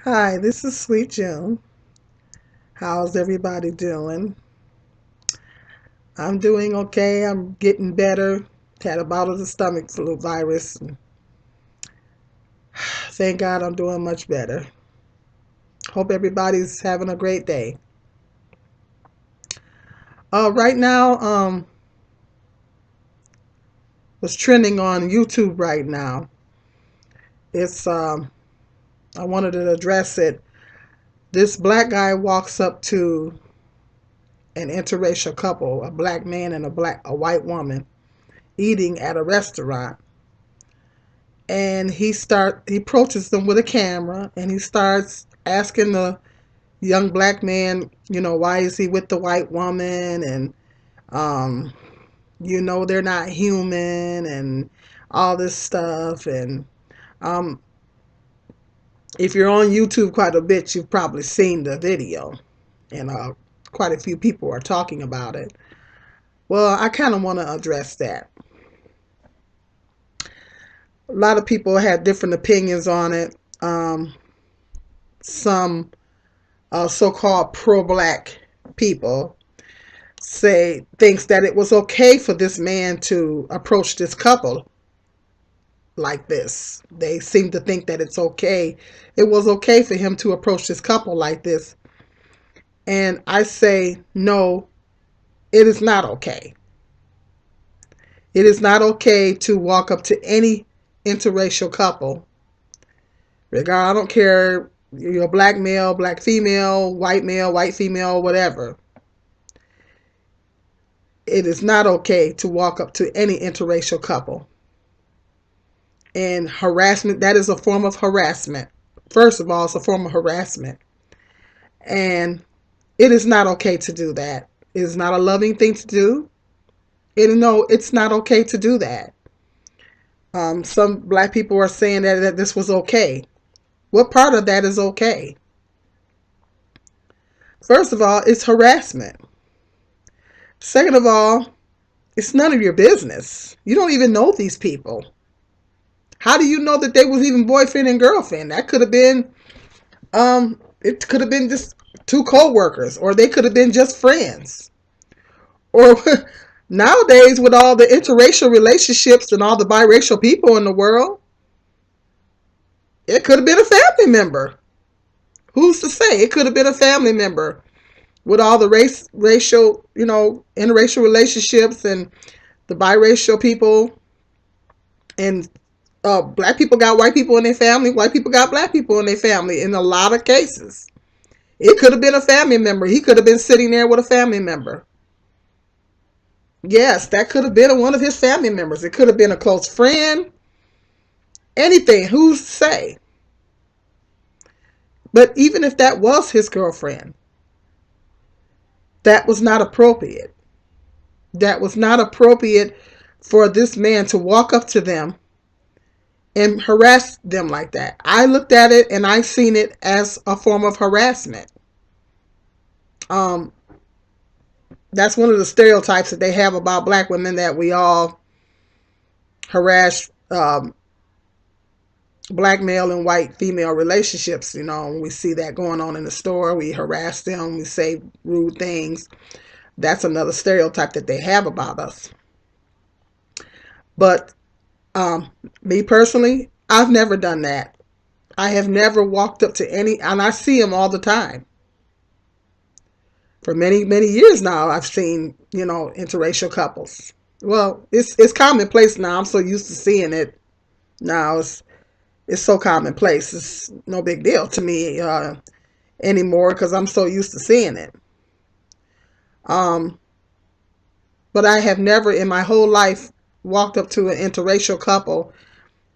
Hi, this is Sweet June. How's everybody doing? I'm doing okay. I'm getting better. Had a bout of the stomach flu virus. Thank God I'm doing much better. Hope everybody's having a great day. Right now, what's trending on YouTube right now? It's I wanted to address it. This black guy walks up to an interracial couple, a black man and a white woman, eating at a restaurant, and he approaches them with a camera, and he starts asking the young black man, why is he with the white woman, and um they're not human, and all this stuff. And um if you're on YouTube quite a bit, you've probably seen the video, and quite a few people are talking about it. Well, I kind of want to address that. A lot of people had different opinions on it. Some so-called pro-black people thinks that it was okay for this man to approach this couple like this. They seem to think that it was okay for him to approach this couple like this. And I say, no, it is not okay. It is not okay to walk up to any interracial couple. Regard, I don't care, you're a black male, black female, white female, whatever. It is not okay to walk up to any interracial couple. And harassment, that is a form of harassment. First of all, it's a form of harassment. And it is not okay to do that. It is not a loving thing to do. And no, it's not okay to do that. Some black people are saying that this was okay. What part of that is okay? First of all, it's harassment. Second of all, it's none of your business. You don't even know these people. How do you know that they was even boyfriend and girlfriend? That could have been, it could have been just two co-workers, or they could have been just friends. Or nowadays, with all the interracial relationships and all the biracial people in the world, it could have been a family member. Who's to say? It could have been a family member with all the racial, interracial relationships, and the biracial people. And black people got white people in their family. White people got black people in their family. In a lot of cases, it could have been a family member. He could have been sitting there with a family member. Yes, that could have been one of his family members. It could have been a close friend. Anything. Who's to say? But even if that was his girlfriend, that was not appropriate. That was not appropriate for this man to walk up to them and harass them like that. I looked at it and I seen it as a form of harassment. Um, that's one of the stereotypes that they have about black women, that we all harass black male and white female relationships. We see that going on in the store. We harass them. We say rude things. That's another stereotype that they have about us. But me personally, I've never done that. I have never walked up to any, and I see them all the time. For many, many years now, I've seen, interracial couples. Well, it's commonplace now. I'm so used to seeing it now. It's so commonplace. It's no big deal to me anymore, because I'm so used to seeing it. Um, but I have never in my whole life walked up to an interracial couple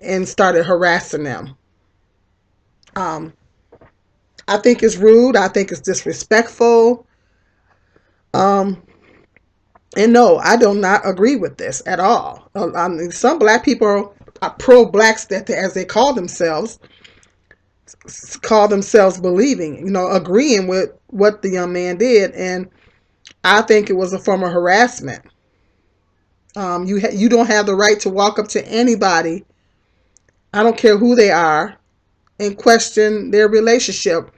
and started harassing them. Um, I think it's rude. I think it's disrespectful. Um, and no, I do not agree with this at all. I mean, some black people are pro-blacks, that as they call themselves believing, agreeing with what the young man did, and I think it was a form of harassment. You don't have the right to walk up to anybody. I don't care who they are. and question their relationship.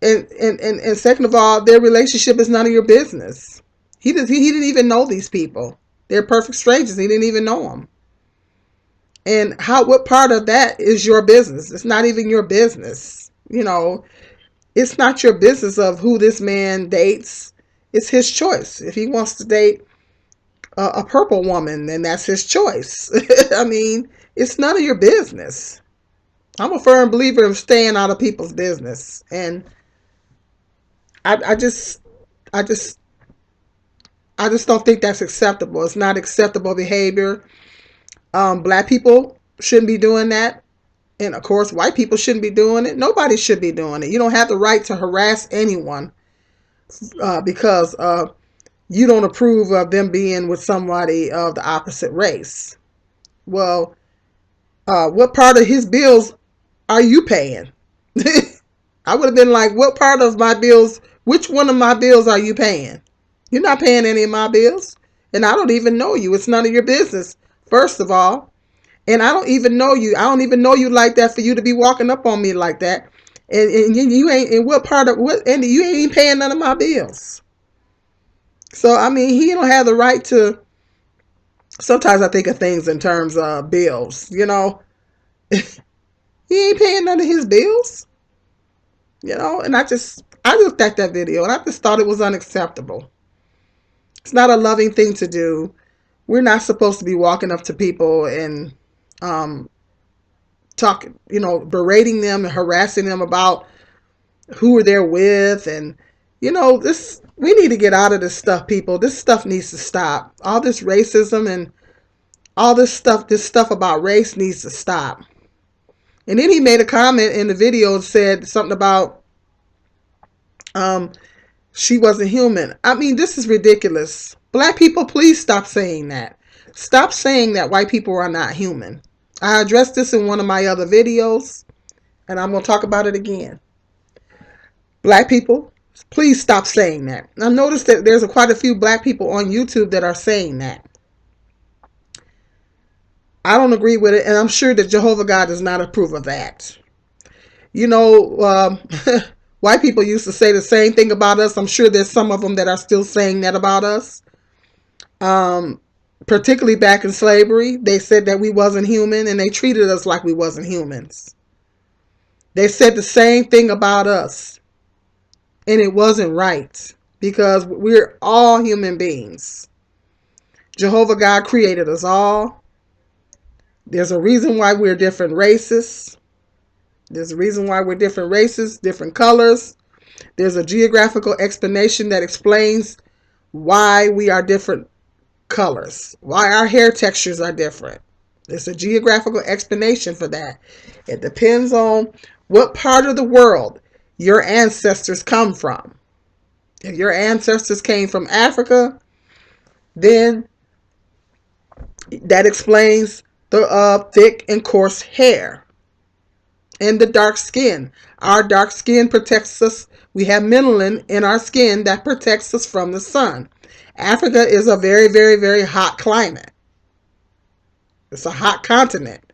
And second of all, their relationship is none of your business. He didn't even know these people. They're perfect strangers. He didn't even know them. And what part of that is your business? It's not even your business. It's not your business of who this man dates. It's his choice. If he wants to date a purple woman, then that's his choice. I mean, it's none of your business. I'm a firm believer in staying out of people's business, and I just, I just, I just don't think that's acceptable. It's not acceptable behavior. Black people shouldn't be doing that, and of course, white people shouldn't be doing it. Nobody should be doing it. You don't have the right to harass anyone because you don't approve of them being with somebody of the opposite race. Well, what part of his bills are you paying? I would have been like, what part of my bills, which one of my bills are you paying? You're not paying any of my bills. And I don't even know you. It's none of your business, first of all. And I don't even know you. I don't even know you like that for you to be walking up on me like that. And you ain't, and what part of, what, and you ain't paying none of my bills. So, I mean, he don't have the right to, sometimes I think of things in terms of bills, He ain't paying none of his bills, and I looked at that video and I just thought it was unacceptable. It's not a loving thing to do. We're not supposed to be walking up to people and talking, berating them and harassing them about who they're with. And, we need to get out of this stuff, people. This stuff needs to stop. All this racism and all this stuff about race needs to stop. And then he made a comment in the video and said something about she wasn't human. I mean, this is ridiculous. Black people, please stop saying that. Stop saying that white people are not human. I addressed this in one of my other videos, and I'm going to talk about it again. Black people, please stop saying that. I noticed that there's quite a few black people on YouTube that are saying that. I don't agree with it, and I'm sure that Jehovah God does not approve of that. White people used to say the same thing about us. I'm sure there's some of them that are still saying that about us. Particularly back in slavery, they said that we wasn't human, and they treated us like we wasn't humans. They said the same thing about us, and it wasn't right, because we're all human beings. Jehovah God created us all. There's a reason why we're different races. There's a reason why we're different races, different colors. There's a geographical explanation that explains why we are different colors, why our hair textures are different. There's a geographical explanation for that. It depends on what part of the world your ancestors come from. If your ancestors came from Africa, then that explains the thick and coarse hair and the dark skin. Our dark skin protects us. We have melanin in our skin that protects us from the sun. Africa is a very, very, very hot climate. It's a hot continent.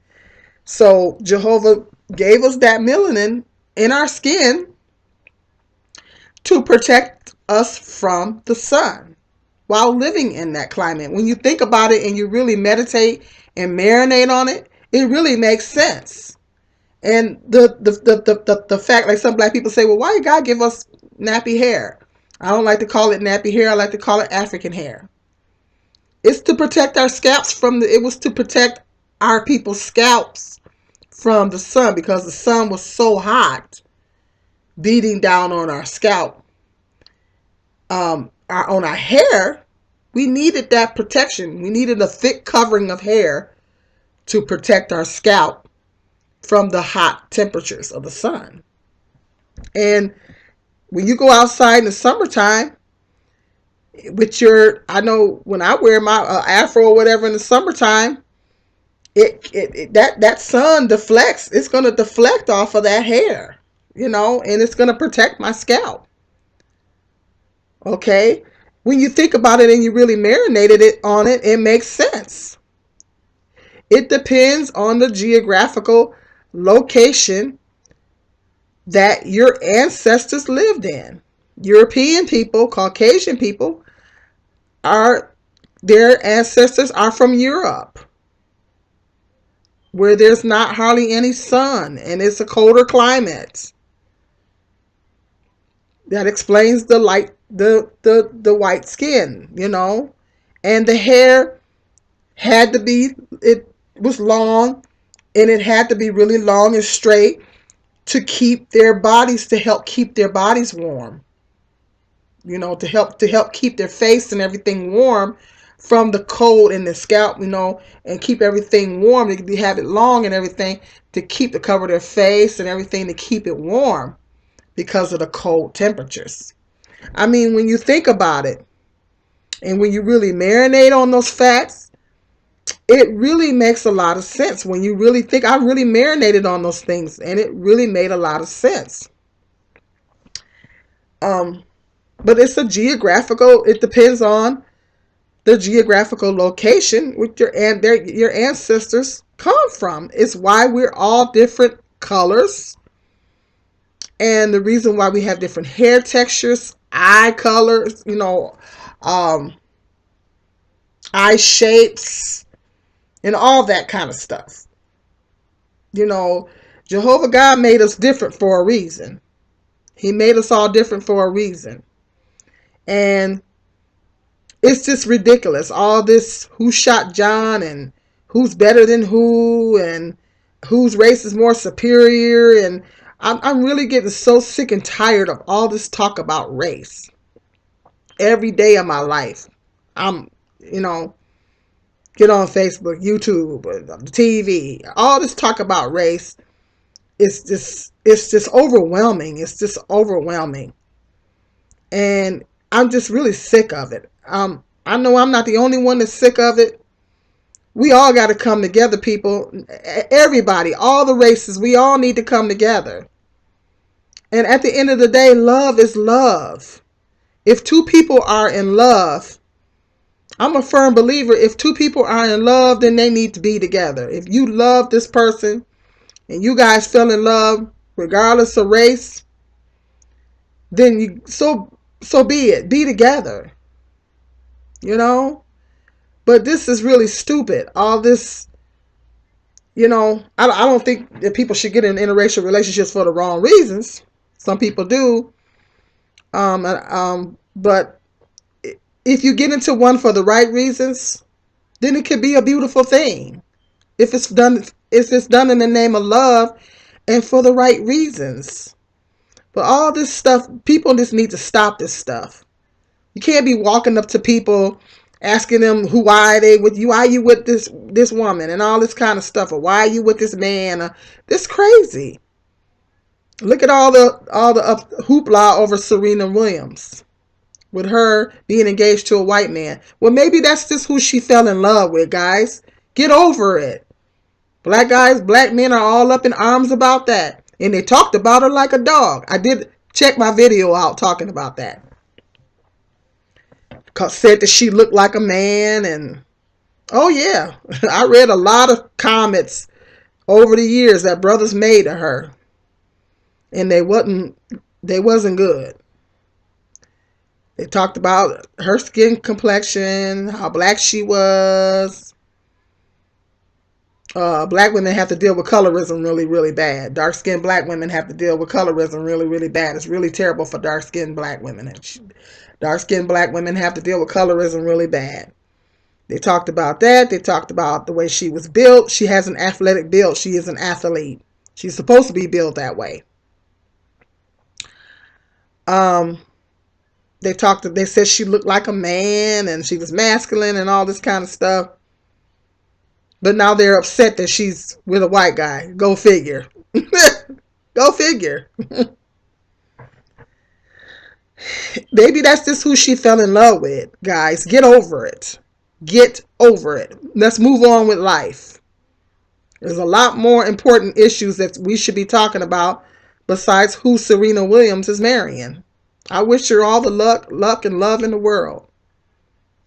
So Jehovah gave us that melanin in our skin to protect us from the sun while living in that climate. When you think about it and you really meditate and marinate on it, it really makes sense. And the fact, like some black people say, well, why did God give us nappy hair? I don't like to call it nappy hair. I like to call it African hair. It's to protect our scalps it was to protect our people's scalps from the sun, because the sun was so hot, beating down on our scalp. On our hair, we needed that protection. We needed a thick covering of hair to protect our scalp from the hot temperatures of the sun. And when you go outside in the summertime with I know when I wear my afro or whatever in the summertime, that sun deflects. It's going to deflect off of that hair, and it's going to protect my scalp. Okay? When you think about it and you really marinated on it, it makes sense. It depends on the geographical location that your ancestors lived in. European people, Caucasian people, are their ancestors are from Europe, where there's not hardly any sun and it's a colder climate. That explains the light, the white skin, and the hair had to be, it was long, and it had to be really long and straight to keep their bodies, to help keep their bodies warm, to help keep their face and everything warm from the cold in the scalp, and keep everything warm. They have it long and everything to cover their face and everything, to keep it warm because of the cold temperatures. I mean, when you think about it, and when you really marinate on those facts, it really makes a lot of sense. When you really think, I really marinated on those things, and it really made a lot of sense. But it's it depends on the geographical location with your ancestors come from. It's why we're all different colors, and the reason why we have different hair textures, eye colors, eye shapes, and all that kind of stuff. Jehovah God made us different for a reason. He made us all different for a reason. And it's just ridiculous. All this who shot John and who's better than who and whose race is more superior. And I'm really getting so sick and tired of all this talk about race. Every day of my life, I'm, get on Facebook, YouTube, the TV, all this talk about race. It's just overwhelming. It's just overwhelming. And I'm just really sick of it. I know I'm not the only one that's sick of it. We all got to come together, people. Everybody, all the races, we all need to come together. And at the end of the day, love is love. If two people are in love, I'm a firm believer, if two people are in love, then they need to be together. If you love this person and you guys fell in love, regardless of race, then so be it. Be together. But this is really stupid. All this, I don't think that people should get in interracial relationships for the wrong reasons. Some people do. But if you get into one for the right reasons, then it could be a beautiful thing. If it's done in the name of love and for the right reasons. But all this stuff, people just need to stop this stuff. You can't be walking up to people asking them why are you with this woman and all this kind of stuff, or why are you with this man? This crazy. Look at all the hoopla over Serena Williams, with her being engaged to a white man. Well, maybe that's just who she fell in love with, guys. Get over it. Black guys, black men are all up in arms about that. And they talked about her like a dog. I did check my video out talking about that. Said that she looked like a man, and oh yeah, I read a lot of comments over the years that brothers made to her, and they wasn't good. They talked about her skin complexion, how black she was. Black women have to deal with colorism really, really bad. Dark-skinned black women have to deal with colorism really, really bad. It's really terrible for dark-skinned black women. Dark-skinned black women have to deal with colorism really bad. They talked about that. They talked about the way she was built. She has an athletic build. She is an athlete. She's supposed to be built that way. They said she looked like a man and she was masculine and all this kind of stuff. But now they're upset that she's with a white guy. Go figure. Go figure. Maybe that's just who she fell in love with, guys. Get over it. Get over it. Let's move on with life. There's a lot more important issues that we should be talking about besides who Serena Williams is marrying. I wish her all the luck and love in the world.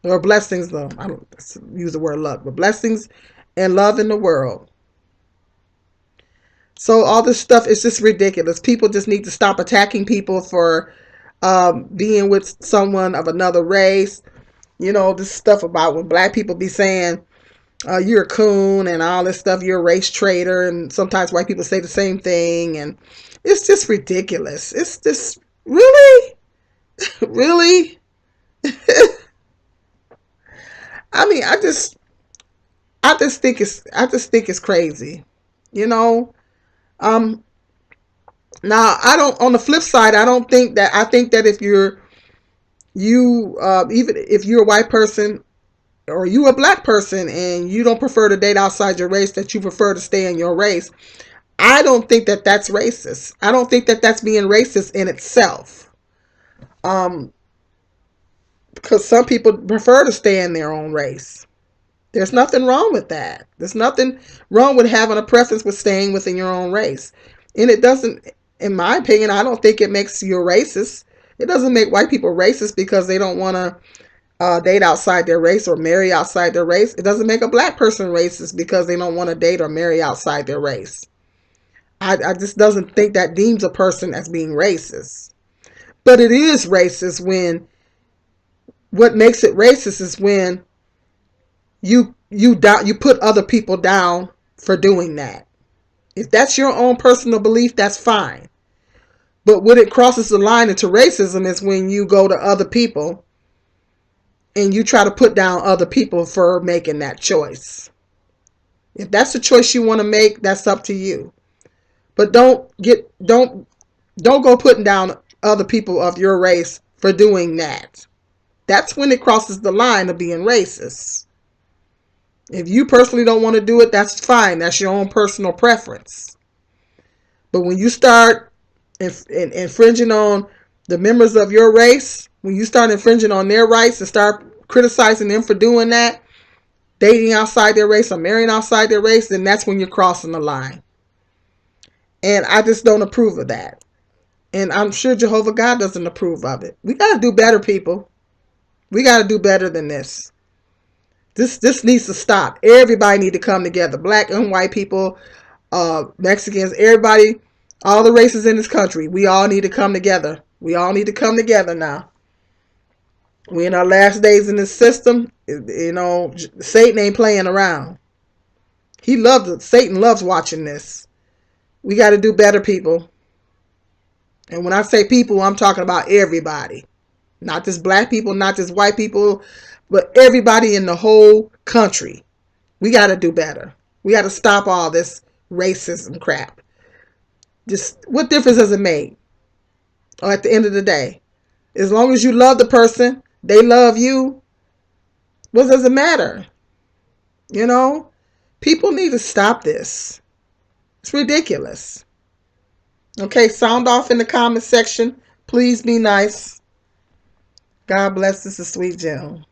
Or blessings, though. I don't use the word luck, but blessings and love in the world. So all this stuff is just ridiculous. People just need to stop attacking people for being with someone of another race. You know, this stuff about when black people be saying, you're a coon and all this stuff, you're a race traitor, and sometimes white people say the same thing, and it's just ridiculous. It's just really, really. I mean, I just think it's crazy, you know. Um, Now I don't. On the flip side, I don't think that. I think that if even if you're a white person or you a black person and you don't prefer to date outside your race, that you prefer to stay in your race, I don't think that that's racist. I don't think that that's being racist in itself. Um, because some people prefer to stay in their own race. There's nothing wrong with that. There's nothing wrong with having a preference with staying within your own race. And it doesn't, in my opinion, I don't think it makes you a racist. It doesn't make white people racist because they don't want to date outside their race or marry outside their race. It doesn't make a black person racist because they don't want to date or marry outside their race. I just doesn't think that deems a person as being racist. But it is racist when what makes it racist is when you put other people down for doing that. If that's your own personal belief, that's fine. But when it crosses the line into racism is when you go to other people and you try to put down other people for making that choice. If that's the choice you want to make, that's up to you. But don't go putting down other people of your race for doing that. That's when it crosses the line of being racist. If you personally don't want to do it, that's fine. That's your own personal preference. But when you start infringing on the members of your race, when you start infringing on their rights and start criticizing them for doing that, dating outside their race or marrying outside their race, then that's when you're crossing the line. And I just don't approve of that. And I'm sure Jehovah God doesn't approve of it. We got to do better, people. We got to do better than this. This needs to stop. Everybody need to come together. Black and white people, Mexicans, everybody, all the races in this country. We all need to come together. We all need to come together now. We in our last days in this system. You know, Satan ain't playing around. He loves it. Satan loves watching this. We got to do better, people. And when I say people, I'm talking about everybody. Not just black people, not just white people, but everybody in the whole country. We got to do better. We got to stop all this racism crap. Just what difference does it make? Or at the end of the day, as long as you love the person, they love you, what does it matter? You know, people need to stop this. It's ridiculous. Okay, sound off in the comment section. Please be nice. God bless. This is Sweet Jill.